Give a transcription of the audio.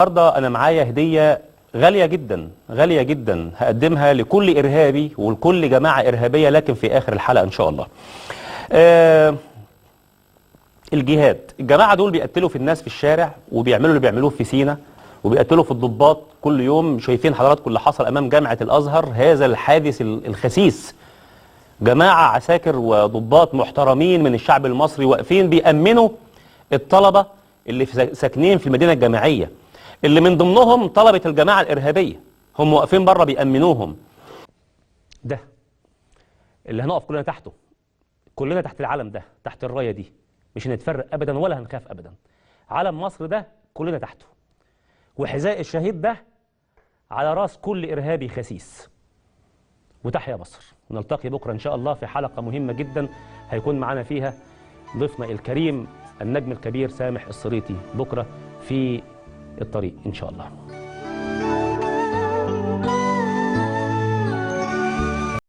النهارده انا معايا هديه غاليه جدا غاليه جدا هقدمها لكل ارهابي ولكل جماعه ارهابيه، لكن في اخر الحلقه ان شاء الله. الجهاد، الجماعه دول بيقتلوا في الناس في الشارع وبيعملوا اللي بيعملوه في سينا وبيقتلوا في الضباط كل يوم. شايفين حضراتكم اللي حصل امام جامعه الازهر، هذا الحادث الخسيس. جماعه عساكر وضباط محترمين من الشعب المصري واقفين بيأمنوا الطلبه اللي ساكنين في المدينه الجامعيه، اللي من ضمنهم طلبة الجماعة الإرهابية، هم واقفين بره بيأمنوهم. ده اللي هنقف كلنا تحته، كلنا تحت العلم ده، تحت الراية دي، مش هنتفرق أبدا ولا هنخاف أبدا. علم مصر ده كلنا تحته، وحذاء الشهيد ده على راس كل إرهابي خسيس. وتحيا مصر. نلتقي بكرة إن شاء الله في حلقة مهمة جدا هيكون معنا فيها ضيفنا الكريم النجم الكبير سامح الصريطي، بكرة في الطريق إن شاء الله.